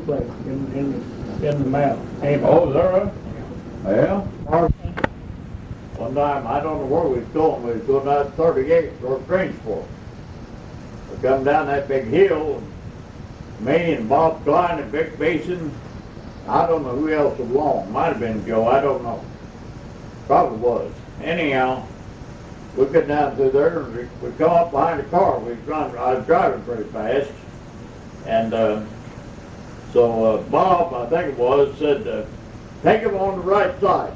place in the mouth. Oh, is that right? Yeah. One time, I don't know where we was going. We was going out 38 or Grangeport. We come down that big hill. Me and Bob Klein and Vic Mason. I don't know who else was along. Might have been Joe. I don't know. Probably was. Anyhow, we get down through there and we come up behind a car. I was driving pretty fast. And so Bob, I think it was, said, take him on the right side.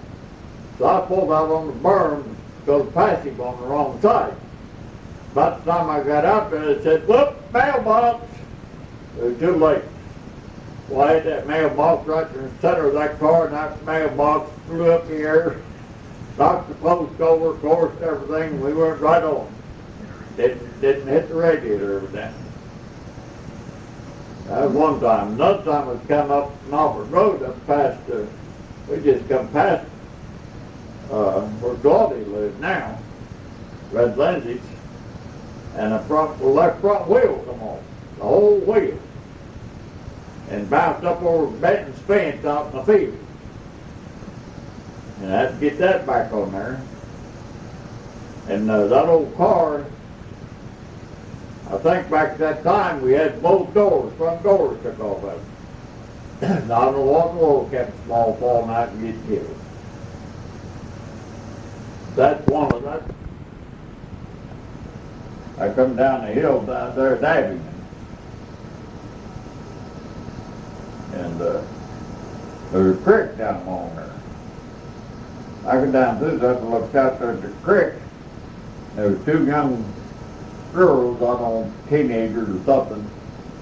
So I pulled out on the berm to go past him on the wrong side. About the time I got out there, it said, whoop, mailbox. It was too late. Well, I had that mailbox right in the center of that car, and that mailbox flew up the air, knocked the post over, course, everything, and we went right on. Didn't hit the radiator or that. That was one time. Another time was come up Norfolk Road up past, we just come past where Claudia lives now, Red Lindsay's, and the left front wheel come off, the whole wheel, and bounced up over Benton's fence out in the field. And I had to get that back on there. And that old car, I think back at that time we had both doors, front doors took off of it. I don't know what in the world kept the small falling out and get killed. That's one of that. I come down the hill down there at Abington. And there's a creek down along there. I go down through that and looked out there at the creek. There was two young girls, I don't know, teenagers or something.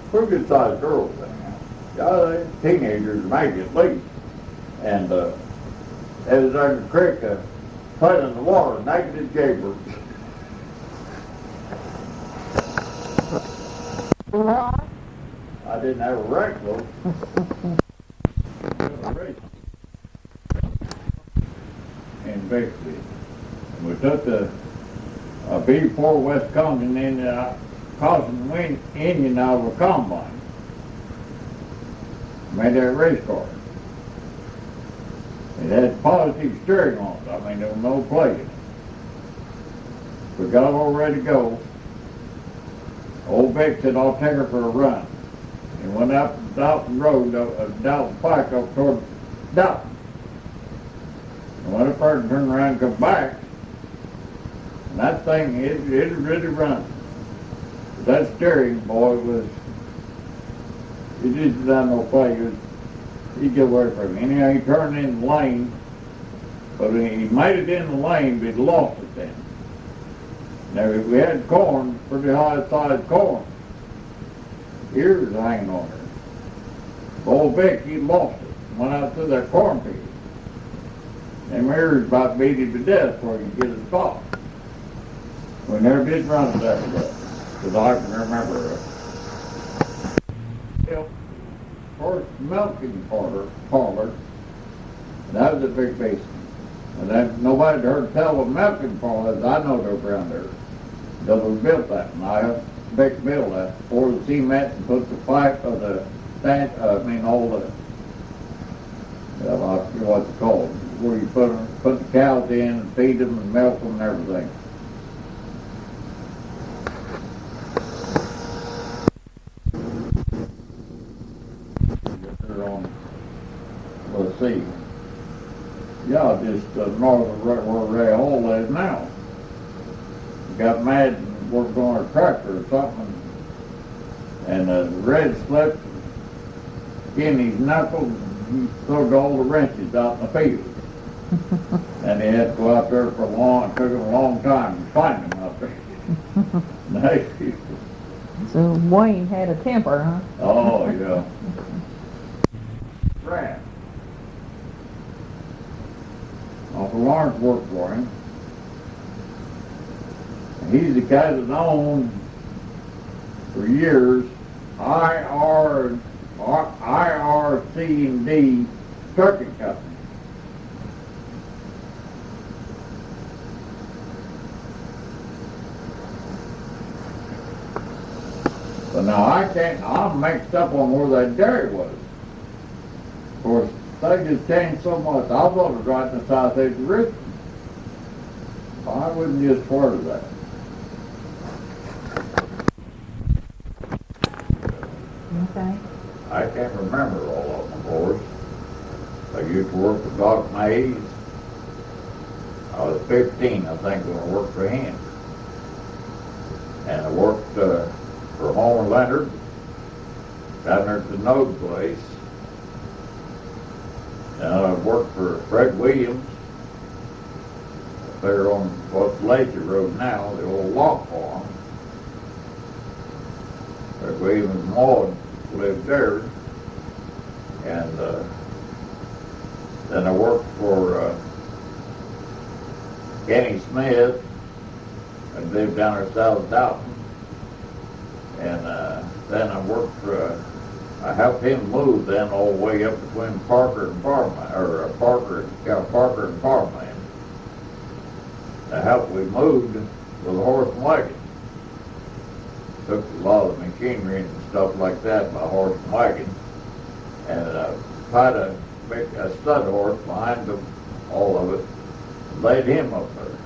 Pretty good sized girls anyhow. Yeah, they teenagers maybe at least. And they was there in the creek playing in the water, naked as jaybirds. I didn't have a wreck though. And basically, we took the B4 West Compton and causing the engine out of a combine. Made that race car. It had positive steering on it. I mean, there was no play in it. We got it all ready to go. Old Vic said, I'll take her for a run. And went up Dalton Road, Dalton Pike up toward Dalton. And went up there and turned around and come back. And that thing, it really run. But that steering, boy, was, it just done no play. He'd get away from him. Anyhow, he turned in the lane, but he made it in the lane, but he lost it then. Now, we had corn, pretty high-sized corn. Ears hanging on her. Old Vic, he lost it. Went out through that cornfield. Them ears about beat him to death before he could get it stopped. We never did run it that way, because I can remember it. First milking parlor, and that was a big basin. And then nobody had heard tell of milking parlors. I know they're around there. Because we built that, and I helped Vic build that. Poured the cement and put the pipe of the stand, all the, I forget what it's called, where you put the cows in and feed them and milk them and everything. Let's see. Yeah, just north of where Ray Hall is now. Got mad and worked on a tractor or something, and the red slipped in his knuckles and he threw all the wrenches out in the field. And he had to go out there for it took him a long time to find him out there. So Wayne had a temper, huh? Oh, yeah. Brad. Uncle Lawrence worked for him. And he's the guy that's owned for years IRC&D Trucking Company. But now I'm mixed up on where that dairy was. Of course, things have changed so much. I was riding the south edge of Richmond. I wouldn't get part of that. Okay. I can't remember all of them, of course. I used to work for Doc Mays. I was 15, I think, when I worked for him. And I worked for Homer Leonard down there at the Node place. And I worked for Fred Williams up there on what's Lazy Road now, the old log farm. Fred Williams and Maud lived there. And then I worked for Kenny Smith. I lived down there south of Dalton. And then I worked for, I helped him move then all the way up between Parker and Farmland, or Parker and Farmland. I helped we moved with a horse and wagon. Took a lot of machinery and stuff like that by horse and wagon. And tied a stud horse behind all of it, and laid him up there.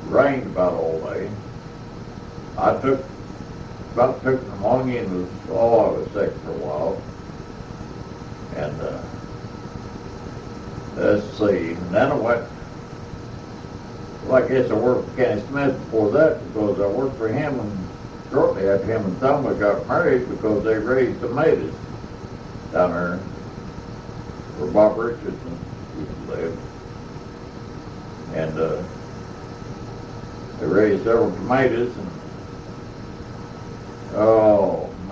Rained about all day. I took pneumonia and I was sick for a while. And let's see, and then I went, well, I guess I worked for Kenny Smith before that because I worked for him, and shortly after him and Thelma got married because they raised tomatoes down there where Bob Richardson used to live. And they raised several tomatoes, and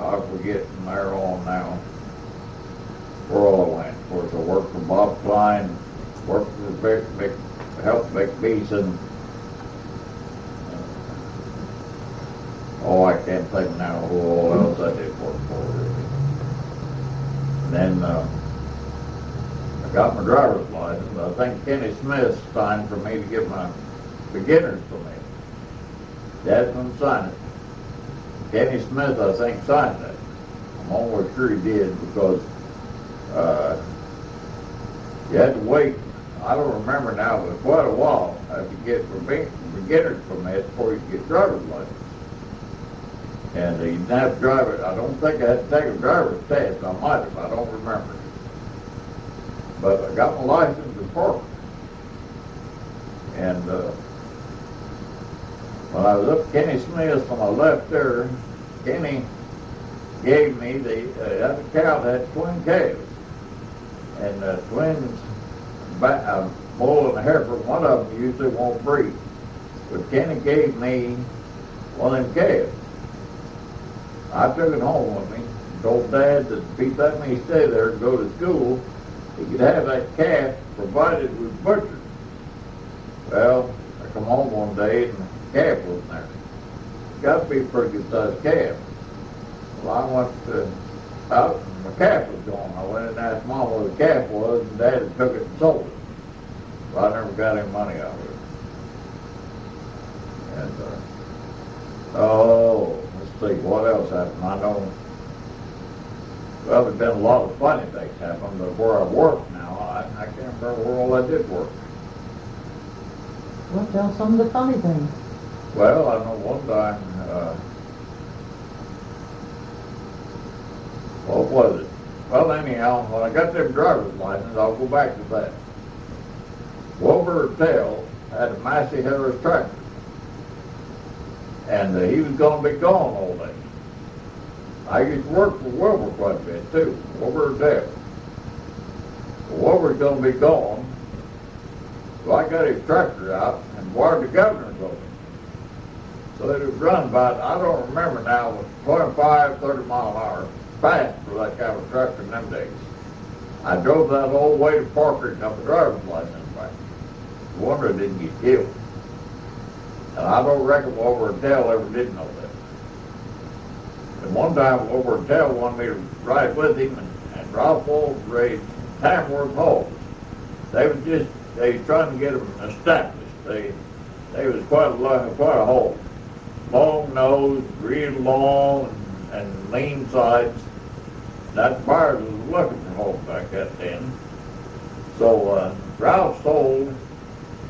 I forget from there on now where all I went. Of course, I worked for Bob Klein, worked for helped Vic Beeson. I can't think now who all else I did work for. And then I got my driver's license. I think Kenny Smith signed for me to get my beginner's permit. Desmond signed it. Kenny Smith, I think, signed it. I'm almost sure he did because you had to wait. I don't remember now, but quite a while to get beginner's permit before you get driver's license. And you didn't have to drive it. I don't think I had to take a driver's test. I might have. I don't remember. But I got my license in Parker. And when I was up at Kenny Smith's, when I left there, Kenny gave me that cow that had twin calves. And twins, a bull and a heifer, one of them usually won't breed. But Kenny gave me one of them calves. I took it home with me, told Dad that if he'd let me stay there and go to school, he could have that calf provided it was butchered. Well, I come home one day and the calf wasn't there. Got to be a pretty good sized calf. Well, I went out and my calf was gone. I went and asked Mom where the calf was, and Dad had took it and sold it. Well, I never got any money out of it. And, let's see, what else happened? I know, well, there's been a lot of funny things happen, but where I work now, I can't remember where all I did work. Well, tell some of the funny things. Well, I know one time, what was it? Well, anyhow, when I got them driver's license, I'll go back to that. Wilbur Tell had a Massey Harris tractor. And he was going to be gone all day. I used to work for Wilbur quite a bit, too. Wilbur Tell. Well, Wilbur's going to be gone. So I got his tractor out and wired the governor's over. So it was run about, I don't remember now, it was 25, 30 mile an hour. Fast for that kind of tractor in them days. I drove that whole way to Parker and got the driver's license back. No wonder I didn't get killed. And I don't reckon Wilbur Tell ever did know that. And one time Wilbur Tell wanted me to ride with him and Ralph Wolf raised Tamworth hogs. They was trying to get them established. They was quite a hog. Long nose, real long and lean sides. That buyer was looking for home back that then. So Ralph sold,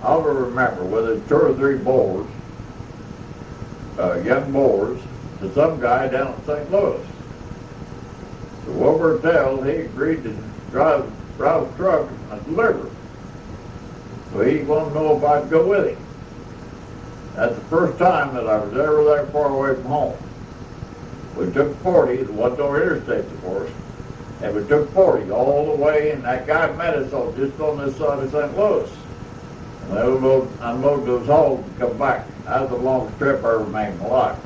I'll remember, whether 2 or 3 boars, young boars, to some guy down in St. Louis. So over tell, he agreed to drive Ralph's truck and deliver. So he wanted to know if I'd go with him. That's the first time that I was ever that far away from home. We took 40, there wasn't no interstates, of course, and we took 40 all the way, and that guy met us just on this side of St. Louis. And they unload those hogs and come back. That was the longest trip I ever made in my life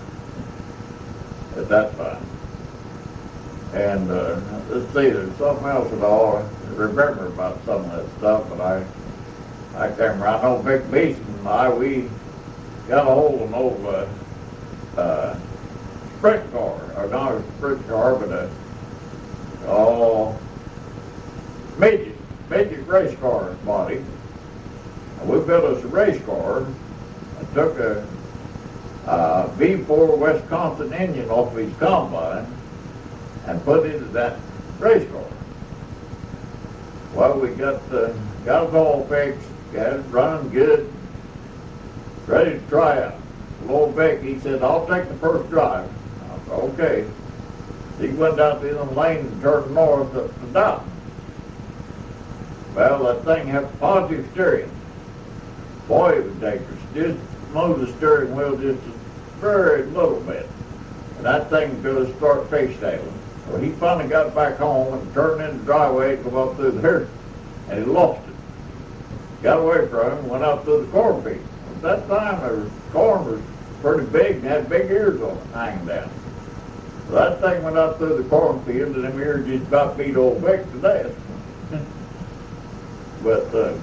at that time. And let's see, there's something else that I remember about some of that stuff, but I can't remember. I know Vic Beeson and I, we got a hold of an old sprint car, or not a sprint car, but midget race car body. And we built us a race car. I took a V4 Wisconsin engine off of his combine and put it into that race car. Well, we got it all fixed, got it running good, ready to try out. Old Vic, he said, I'll take the first drive. I said, okay. He went down through the lane and turned north up to Dalton. Well, that thing had positive steering. Boy, it was dangerous. Just move the steering wheel just a very little bit. And that thing was going to start fishtailing. So he finally got back home and turned in the driveway and come up through there, and he lost it. Got away from him, went up through the cornfield. At that time, the corn was pretty big and had big ears on it hanging down. So that thing went up through the cornfield, and them ears just about beat old Vic to death. But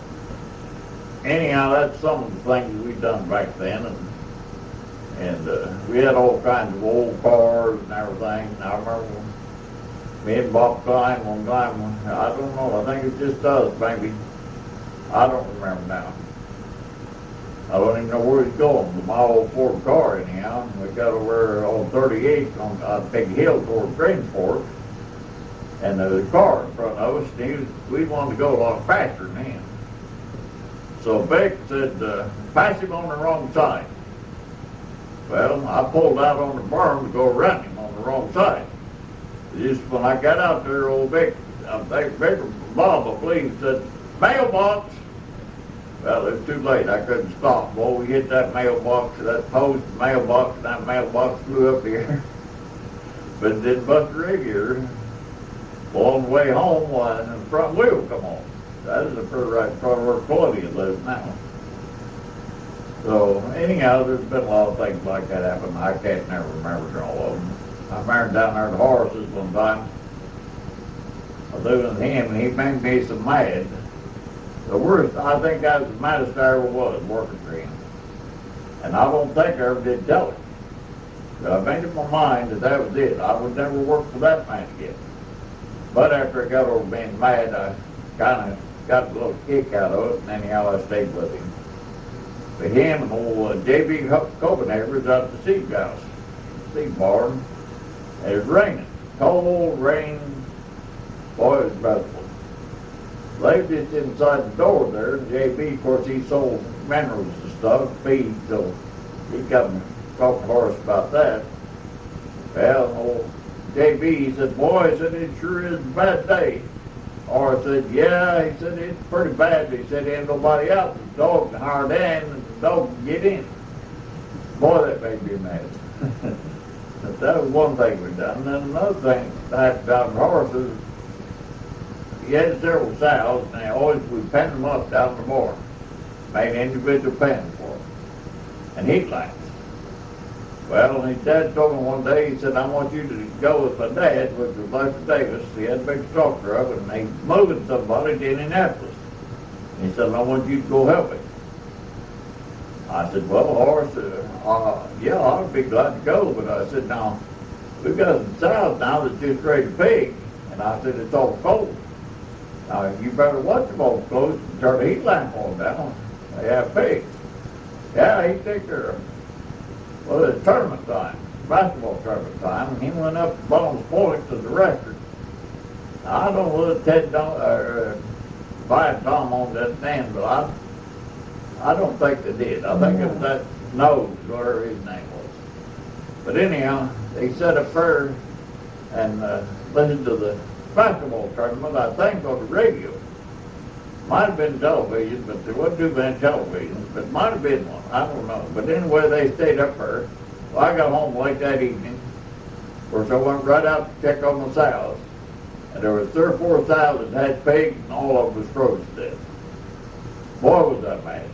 anyhow, that's some of the things we'd done back then, and we had all kinds of old cars and everything. And I remember me and Bob Klein one time, I don't know, I think it's just us, maybe. I don't remember now. I don't even know where he's going, but my old Ford car anyhow. We got over on 38 on a big hill toward Greensport, and there was a car in front of us, and we wanted to go a lot faster than him. So Vic said, pass him on the wrong side. Well, I pulled out on the berm to go around him on the wrong side. Just when I got out there, old Vic, I think Vic or Bob, I believe, said, mailbox. Well, it was too late. I couldn't stop. Boy, we hit that mailbox, that post mailbox, and that mailbox flew up here. But it didn't bust the radiator. Well, on the way home, the front wheel come on. That is the pretty right front where Claudia lives now. So, anyhow, there's been a lot of things like that happen. I can't never remember all of them. I married down there to horses one time. I was living with him, and he made me so mad. The worst, I think I was the maddest I ever was working for him. And I don't think I ever did tell him. But I made up my mind that that was it. I would never work for that man again. But after I got over being mad, I kind of got a little kick out of it, and anyhow I stayed with him. But him and old J.B. Copenhagen was out at the seed house, seed barn. It was raining, cold rain. Boy, it was dreadful. They just inside the door there, and J.B., of course, he sold minerals and stuff, feed, so he come and talked to Horace about that. Well, old J.B., he said, boy, he said, it sure is a bad day. Horace said, yeah, he said, it's pretty bad. He said, ain't nobody out. The dog can hard in, and the dog can get in. Boy, that made me mad. But that was one thing we done. And then another thing I had down in horses, he had several sows, and they always, we penned them up down the barn. Made individual pens for them. And heat lamps. Well, and his dad told me one day, he said, I want you to go with my dad, which was Lester Davis. He had a big stock truck, and he's moving somebody to Indianapolis. And he said, I want you to go help him. I said, well, Horace, yeah, I'd be glad to go. But I said, now, we've got some sows now that's just ready to pig. And I said, it's all cold. Now, you better watch them all close and turn the heat lamp on down. They have pigs. Yeah, he take care of them. Well, it's tournament time, basketball tournament time, and he went up to Ball's Point to the record. I don't know whether Ted fired Tom on that stand, but I don't think they did. I think it was that Nose, whatever his name was. But anyhow, they set up there and listened to the basketball tournament, I think, on the radio. Might have been television, but there wasn't too many televisions, but might have been one. I don't know. But anyway, they stayed up there. Well, I got home late that evening. Of course, I went right out to check on the sows. And there was 3 or 4 sows that had pigs, and all of them was frozen to death. Boy, was that mad.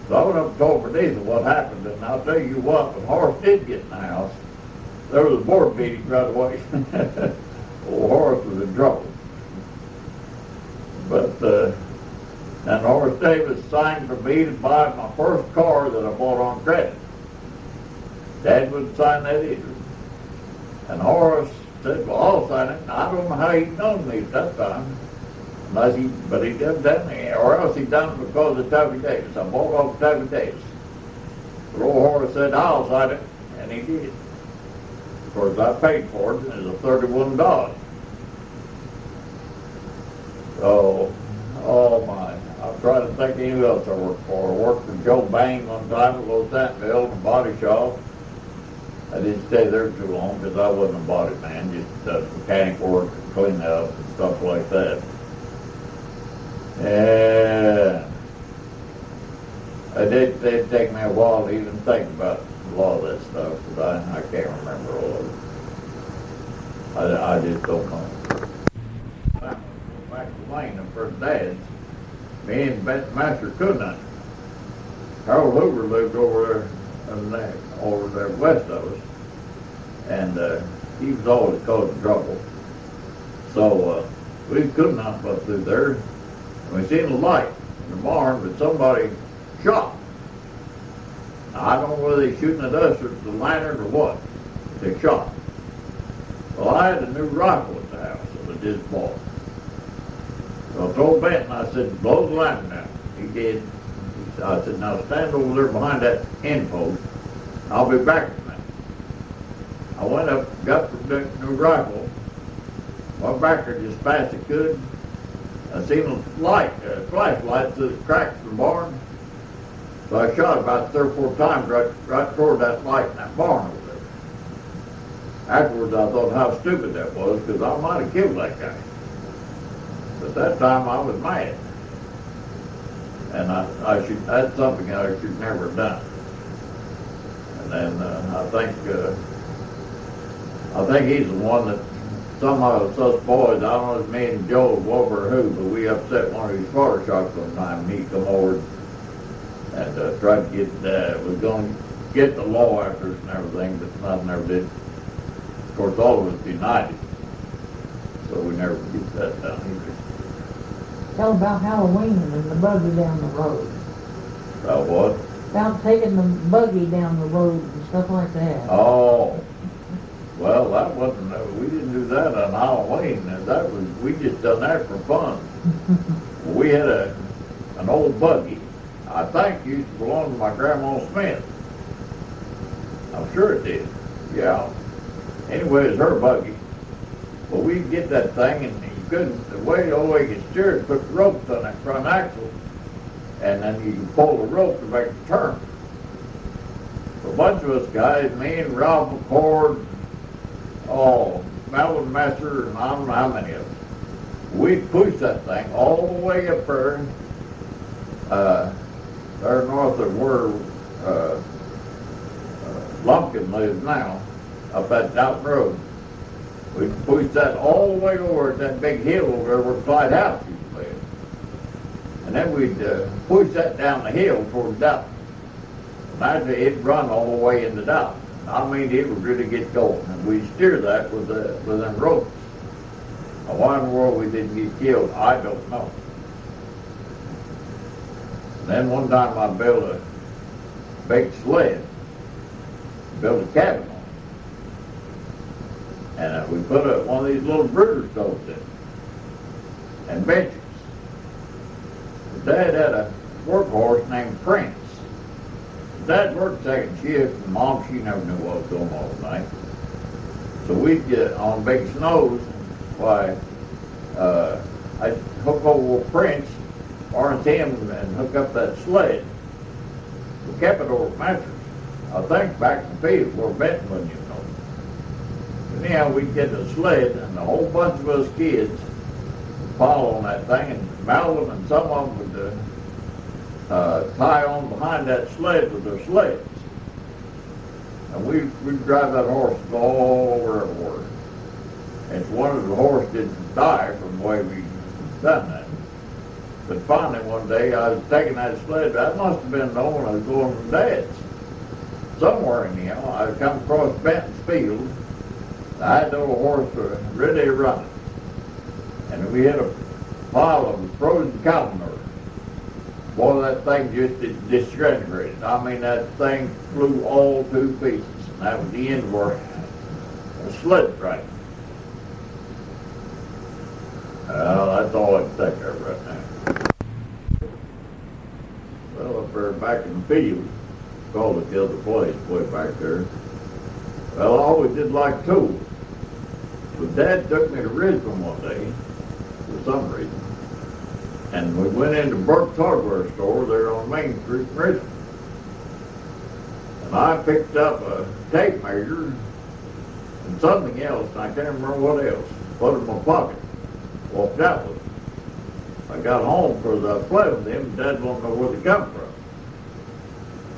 So I went up and told Bernice what happened, and I'll tell you what, when the horse did get in the house, there was a board meeting right away. Old Horace was in trouble. But and Horace Davis signed for me to buy my first car that I bought on credit. Dad wouldn't sign that either. And Horace said, well, I'll sign it. And I don't know how he'd known me at that time. But he didn't tell me, or else he done it because of Tabby Davis. I bought off Tabby Davis. But old Horace said, I'll sign it, and he did. Of course, I paid for it, and it was a $31. So, oh my, I'm trying to think of who else I worked for. I worked for Joe Bain one time at Little Santville in a body shop. I didn't stay there too long because I wasn't a body man, just mechanic work and clean up and stuff like that. And it'd take me a while to even think about a lot of that stuff because I can't remember all of it. I just don't know. Back to Lane and for Dad's, me and Master Coonut. Harold Hoover lived over there west of us, and he was always causing trouble. So we could not go through there. And we seen a light in the barn, but somebody shot. Now, I don't know whether they shooting at us or the lantern or what. They shot. Well, I had a new rifle at the house that I just bought. So I told Benton, I said, blow the lantern out. He did. I said, now stand over there behind that end post. I'll be back in a minute. I went up, got the new rifle, went back there just fast as I could. I seen a light, flashlight through the cracks in the barn. So I shot about 3 or 4 times right toward that light in that barn over there. Afterwards, I thought how stupid that was because I might have killed that guy. But that time I was mad. And that's something I should never have done. And then I think he's the one that some of us boys, I don't know if me and Joe Wolver or who, but we upset one of his fire shops one time, and he come over and tried to get, was going to get the law after us and everything, but nothing ever did. Of course, all of us united, so we never get that done either. Tell about Halloween and the buggy down the road. About what? About taking the buggy down the road and stuff like that. Oh. Well, that wasn't, we didn't do that on Halloween. That was, we just done that for fun. We had an old buggy. I think it used to belong to my Grandma Smith. I'm sure it did. Yeah. Anyway, it's her buggy. But we'd get that thing and you couldn't, the way you could steer it, put ropes on that front axle and then you could pull the rope to make the turn. So a bunch of us guys, me and Ralph McCord, Melvin Messer, and I don't know how many of us. We pushed that thing all the way up there, there north of where Lumpkin lives now, up that Down Road. We pushed that all the way over that big hill over there where Clyde House used to live. And then we'd push that down the hill toward Down. Imagine it'd run all the way into Down. I mean, it would really get going, and we steer that with them ropes. Now, why in the world we didn't get killed, I don't know. And then one time I built a big sled, built a cabin on it, and we put one of these little brooder stoves in it, and benches. Dad had a workhorse named Prince. Dad worked second shift, and Mom, she never knew what was going on at night. So we'd get on big snows, why, I'd hook over French, orange him, and hook up that sled. We kept it over mattress. I think back in the field where Pitman, you know. Anyhow, we'd get the sled, and a whole bunch of us kids would pile on that thing, and Malvin and some of them would tie on behind that sled with their sleds. And we'd drive that horse all over everywhere. And one of the horses didn't die from the way we done that. But finally one day I was taking that sled, that must have been when I was going from Dad's. Somewhere anyhow, I come across Benton's field. I had the old horse ready to run it. And we hit a pile of frozen cow manure. Boy, that thing just disintegrated. I mean, that thing flew all to pieces. And that was the end of our sled track. Well, that's all I can think of right now. Well, up there back in the field, called it the other place, way back there. Well, I always did like tools. But Dad took me to Richmond one day, for some reason. And we went into Burke's hardware store there on Main Street in Richmond. And I picked up a tape measure and something else, and I can't remember what else. Put it in my pocket. Walked out with it. I got home because I played with him, and Dad wanted to know where they come from.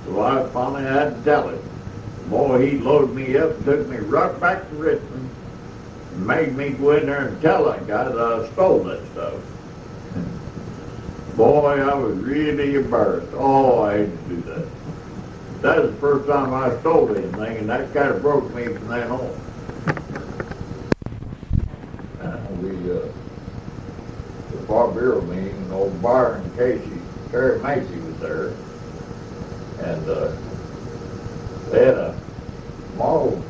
So I finally had to tell him. Boy, he loaded me up and took me right back to Richmond and made me go in there and tell that guy that I stole that stuff. Boy, I was really embarrassed. Oh, I hated to do that. That was the first time I stole anything, and that kind of broke me from then on. The Bar Bureau meeting, and old Byron and Casey, Terry Macy was there, and they had a Model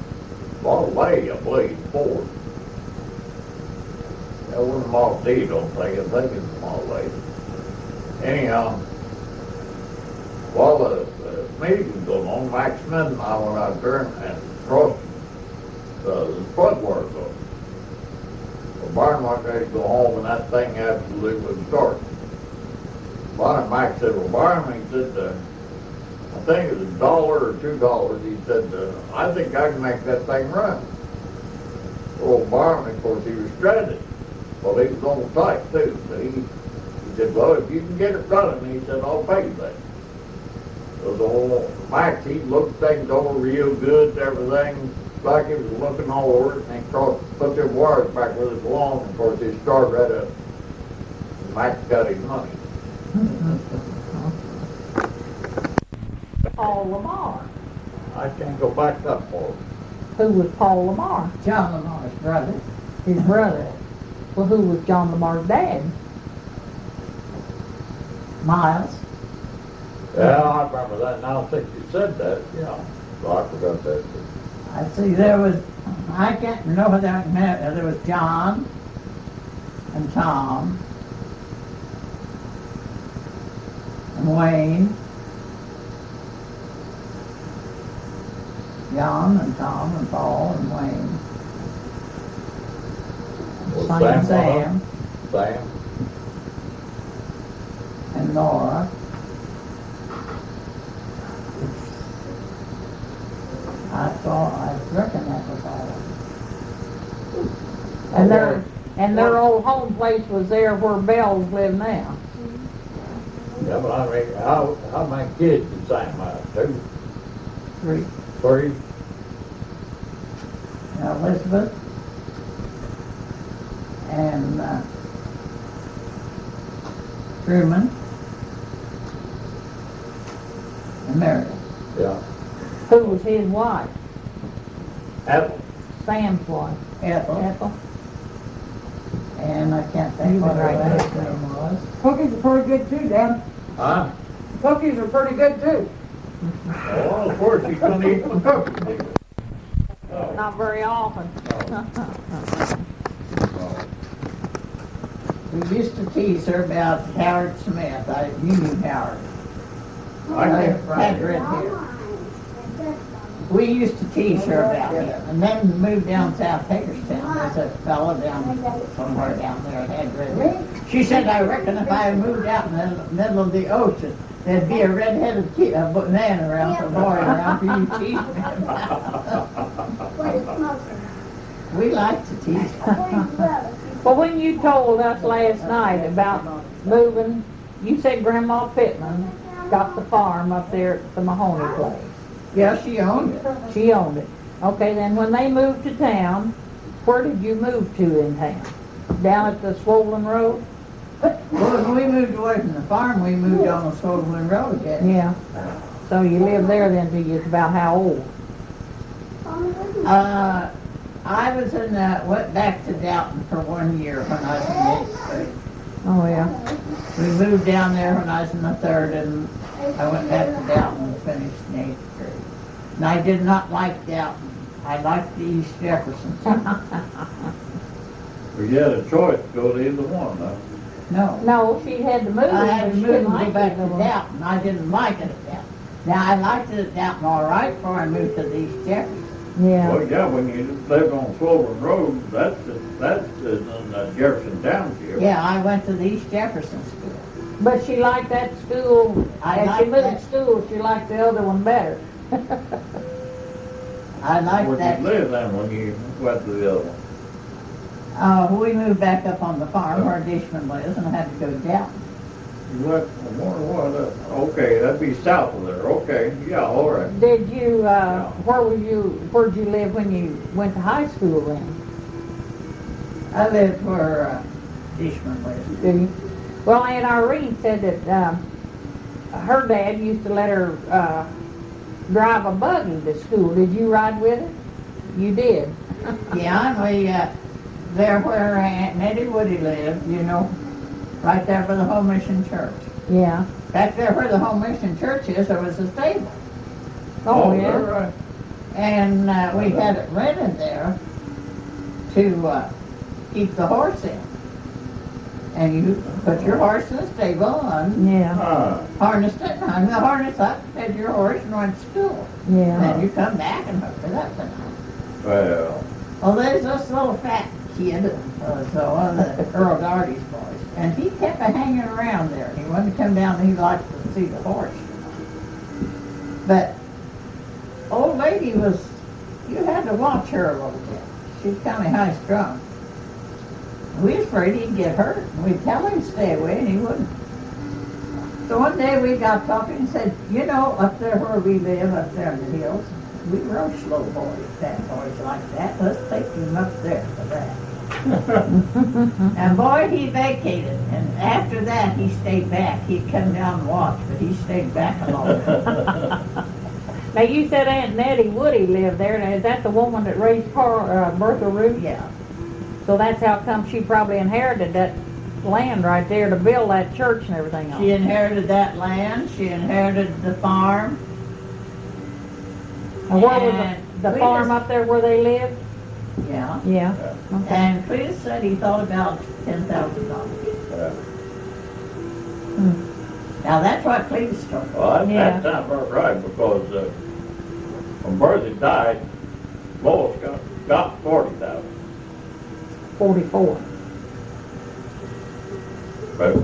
A, I believe, Ford. That wasn't a Model D, don't think. I think it's a Model A. Anyhow, while the meeting was going on, Max Smith and I went out there and crossed the flood water zone. Well, Byron wanted ready to go home, and that thing absolutely wouldn't start. Byron, Max said, well, Byron, he said, I think it was $1 or $2. He said, I think I can make that thing run. Well, Byron, of course, he was stranded. Well, he was on tight, too. So he said, well, if you can get it running, he said, I'll pay you that. So the old Max, he looked things over real good, everything, like he was looking all over it, and he put them wires back where they belong, and of course, he started right up. Max got his money. Paul Lamar. I can't go back that far. Who was Paul Lamar? John Lamar's brother. His brother. Well, who was John Lamar's dad? Miles. Yeah, I remember that. Now I think you said that. Yeah. So I forgot that. I see there was, I can't know whether I can remember, there was John and Tom and Wayne. John and Tom and Paul and Wayne. Was Sonny and Sam Sam Sam. and Laura. I reckon that was all. And their old home place was there where Bells live now. Yeah, but I mean, how many kids did Sam have? 2? 3. 3? Elizabeth and Truman and Meredith. Yeah. Who was his wife? Ethel. Sam's wife. Ethel. And I can't think what her last name was. Cookies are pretty good too, Dan. Huh? Cookies are pretty good too. Well, of course, he's going to eat my cookies. Oh. Not very often. We used to tease her about Howard Smith. You knew Howard. I can't Had red hair. We used to tease her about him, and then moved down South Hagerstown. There's a fellow down somewhere down there that had red hair. She said, I reckon if I moved out in the middle of the ocean, there'd be a red-headed man around, a boy around for you to tease me about. We like to tease her. Well, when you told us last night about moving, you said Grandma Pitman got the farm up there at the Mahoney place. Yeah, she owned it. She owned it. Okay, then when they moved to town, where did you move to in town? Down at the Swollen Road? Well, when we moved away from the farm, we moved on the Swollen Road, yes. Yeah. So you lived there then till you was about how old? I was went back to Dalton for 1 year when I was in 8th grade. Oh, yeah. We moved down there when I was in the 3rd, and I went back to Dalton and finished in 8th grade. And I did not like Dalton. I liked the East Jefferson. Well, you had a choice to go to either one, huh? No. No, she had to move. I had to She move didn't and go like back it to no more. Dalton. I didn't like it at Dalton. Now, I liked it at Dalton all right before I moved to the East Jefferson. Yeah. Well, yeah, when you lived on Swollen Road, that's in Jefferson Township. Yeah, I went to the East Jefferson school. But she liked that school, I as she liked moved that. school, she liked the other one better. I liked Where'd that. you live then when you went to the other one? We moved back up on the farm where Dishman lives, and I had to go to Dalton. You went, okay, that'd be south of there, okay, yeah, all right. Did you, where'd you live when you went to high school then? I lived where Dishman lives. Did you? Well, Aunt Irene said that, her dad used to let her, drive a buggy to school. Did you ride with it? You did. Yeah, and we, there where Aunt Nettie Woody lived, you know, right there by the Home Mission Church. Yeah. Back there where the Home Mission Church is, there was a stable. Oh, they're yeah. right. And we had it rented there to keep the horse in. And you put your horse in the stable and Yeah. harnessed it, and hung the harness up, fed your horse, and went to school. Yeah. Then you come back and hooked it up. And Well, there's this little fat kid, so one of the Earl Darty's boys, and he kept hanging around there. He wanted to come down, and he liked to see the horse. But old lady was, you had to watch her a little bit. She's kind of high strung. We was afraid he'd get hurt, and we'd tell him to stay away, and he wouldn't. So one day we got talking and said, you know, up there where we live, up there in the hills, we real slow boys, fat boys like that. Let's take him up there for that. And boy, he vacated, and after that he stayed back. He'd come down and watch, but he stayed back a long time. Now, you said Aunt Nettie Woody lived there. Now, is that the woman that raised Bertha Ruth? Yeah. So that's how come she probably inherited that land right there to build that church and everything on. She inherited that land, she inherited the farm. And where was And the we farm just- up there where they lived? Yeah. Yeah. Okay. And Cletus said he thought about $10,000. Now that's what Cletus told me. well, Yeah. that's not about right, because, when Bertha died, Lois got 40,000. 44. But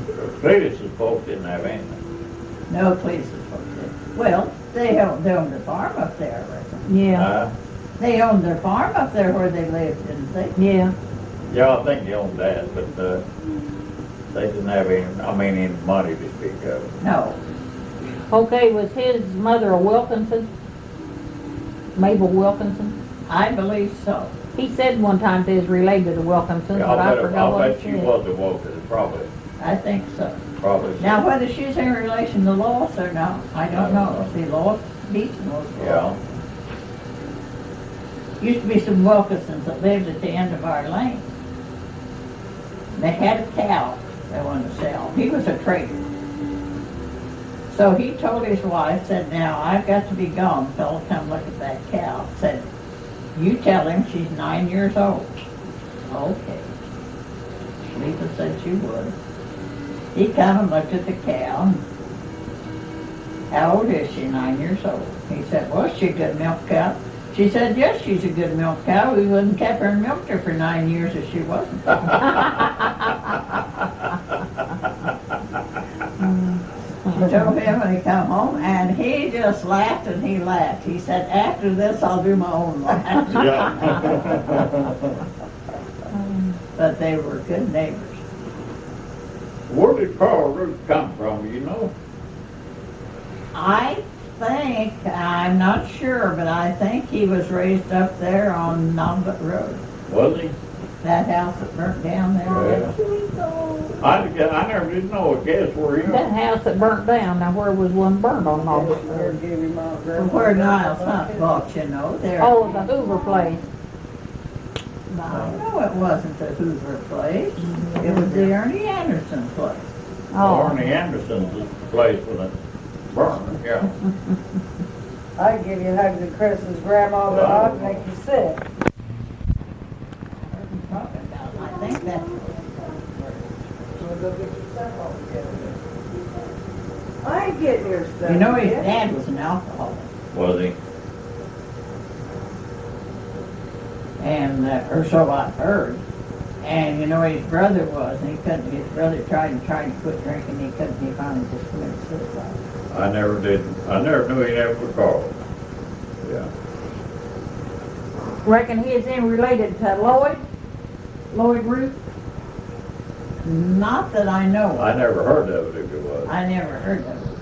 Cletus's folks didn't have anything. No, Cletus folks did. Well, they owned the farm up there, I reckon. Yeah. They owned their farm up there where they lived, didn't they? Yeah. Yeah, I think they owned that, but, they didn't have any money to speak of. No. Okay, was his mother a Wilkinson? Mabel Wilkinson? I believe so. He said one time they was related to the Wilkinsons, Yeah, but I forgot I'll what bet he she said. was a Wilkins, probably. I think so. Probably. Now, whether she's in relation to Lois or not, I don't know. See, Lois Beeson was. Yeah. Used to be some Wilkinsons that lived at the end of our lane. They had a cow they wanted to sell. He was a trader. So he told his wife, said, now, I've got to be gone. Fella, come look at that cow. Said, you tell him she's 9 years old. Okay. Lisa said she would. He come and looked at the cow. How old is she? 9 years old. He said, well, she's a good milk cow. She said, yes, she's a good milk cow. We wouldn't kept her and milked her for 9 years if she wasn't. I told him when he come home, and he just laughed and he laughed. He said, after this, I'll do my own laugh. But they were good neighbors. Where did Carl Root come from, you know? I think, I'm not sure, but I think he was raised up there on Nobbut Road. Was he? That house that burnt down there. Yeah. I never did know, I guess, where he That was. house that burnt down, now where was one burned on Nobbut Road? Where Niles Hunt bought, you know, there. Oh, the Hoover place. No, it wasn't the Hoover place. It was the Ernie Anderson place. Oh, Arnie Anderson's place when it burned, yeah. I'd give you hugs of Chris's grandma, but I'd make you sick. Talking about, I think that's. I ain't getting your stuff. You know, his yet. dad was an alcoholic. Was he? And, or so I've heard. And you know, his brother was, and he couldn't, his brother tried to quit drinking, he couldn't, he finally just committed suicide. I never knew he ever was Carl. Yeah. reckon he is in related to Lloyd Root? Not that I know of. I never heard of it if it was. I never heard of it.